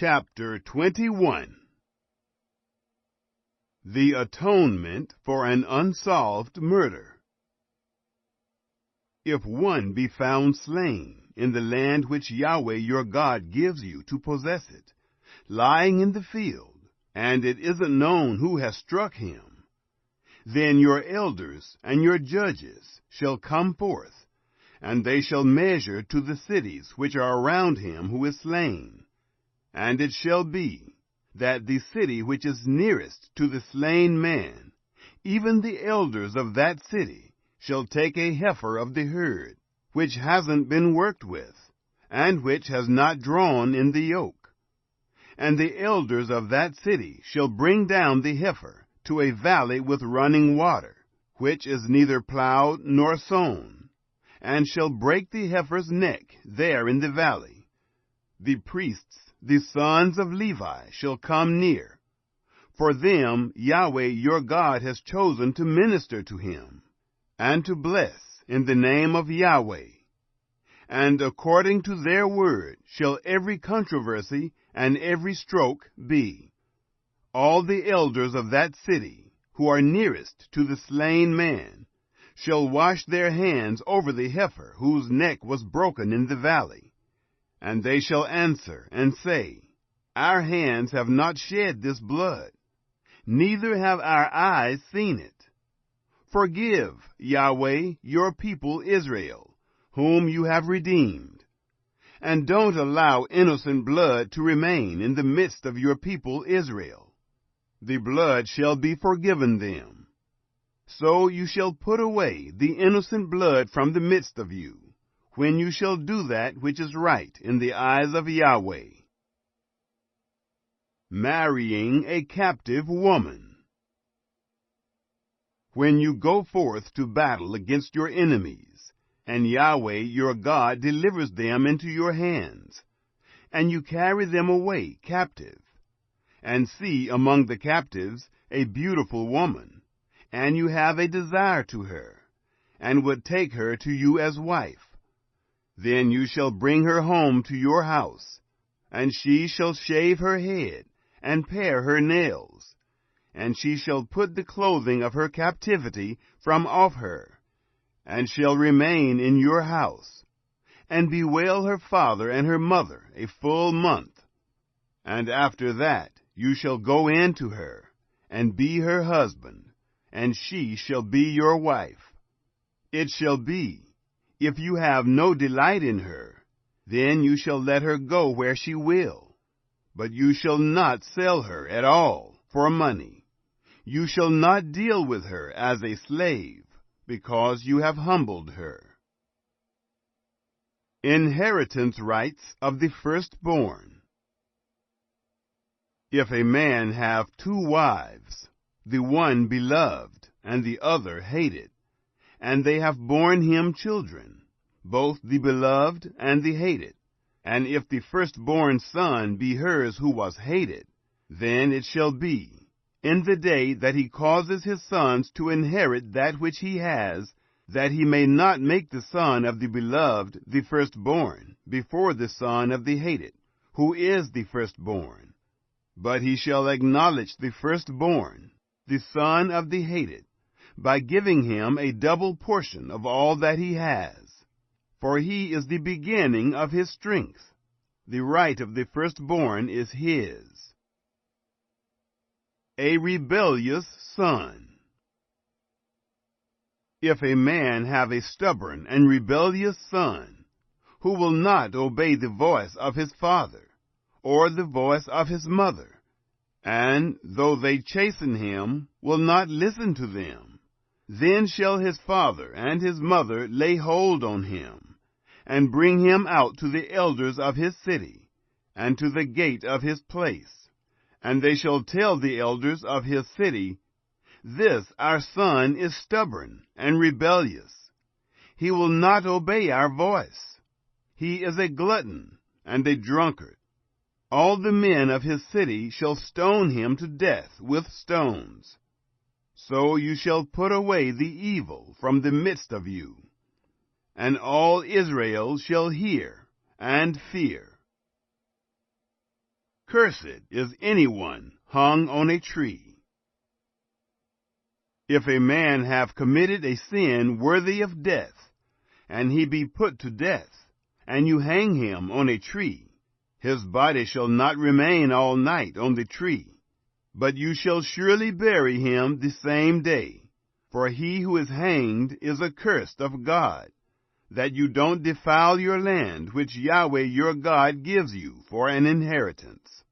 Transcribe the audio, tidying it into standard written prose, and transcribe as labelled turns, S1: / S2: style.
S1: Chapter 21. The Atonement for an Unsolved Murder. If one be found slain in the land which Yahweh your God gives you to possess it, lying in the field, and it isn't known who has struck him, then your elders and your judges shall come forth, and they shall measure to the cities which are around him who is slain. And it shall be that the city which is nearest to the slain man, even the elders of that city, shall take a heifer of the herd, which hasn't been worked with, and which has not drawn in the yoke. And the elders of that city shall bring down the heifer to a valley with running water, which is neither plowed nor sown, and shall break the heifer's neck there in the valley. The priests, the sons of Levi, shall come near. For them Yahweh your God has chosen to minister to him, and to bless in the name of Yahweh. And according to their word shall every controversy and every stroke be. All the elders of that city, who are nearest to the slain man, shall wash their hands over the heifer whose neck was broken in the valley. And they shall answer and say, Our hands have not shed this blood, neither have our eyes seen it. Forgive, Yahweh, your people Israel, whom you have redeemed. And don't allow innocent blood to remain in the midst of your people Israel. The blood shall be forgiven them. So you shall put away the innocent blood from the midst of you, when you shall do that which is right in the eyes of Yahweh. Marrying a captive woman. When you go forth to battle against your enemies, and Yahweh your God delivers them into your hands, and you carry them away captive, and see among the captives a beautiful woman, and you have a desire to her, and would take her to you as wife, then you shall bring her home to your house, and she shall shave her head, and pare her nails, and she shall put the clothing of her captivity from off her, and shall remain in your house, and bewail her father and her mother a full month. And after that you shall go in to her, and be her husband, and she shall be your wife. It shall be, if you have no delight in her, then you shall let her go where she will. But you shall not sell her at all for money. You shall not deal with her as a slave, because you have humbled her. Inheritance rights of the firstborn. If a man have two wives, the one beloved and the other hated, and they have borne him children, both the beloved and the hated, and if the firstborn son be hers who was hated, then it shall be, in the day that he causes his sons to inherit that which he has, that he may not make the son of the beloved the firstborn before the son of the hated, who is the firstborn. But he shall acknowledge the firstborn, the son of the hated, by giving him a double portion of all that he has. For he is the beginning of his strength. The right of the firstborn is his. A rebellious son. If a man have a stubborn and rebellious son, who will not obey the voice of his father, or the voice of his mother, and, though they chasten him, will not listen to them, then shall his father and his mother lay hold on him, and bring him out to the elders of his city, and to the gate of his place. And they shall tell the elders of his city, This our son is stubborn and rebellious. He will not obey our voice. He is a glutton and a drunkard. All the men of his city shall stone him to death with stones. So you shall put away the evil from the midst of you, and all Israel shall hear and fear. Cursed is anyone hung on a tree. If a man have committed a sin worthy of death, and he be put to death, and you hang him on a tree, his body shall not remain all night on the tree, but you shall surely bury him the same day. For he who is hanged is accursed of God, that you don't defile your land which Yahweh your God gives you for an inheritance.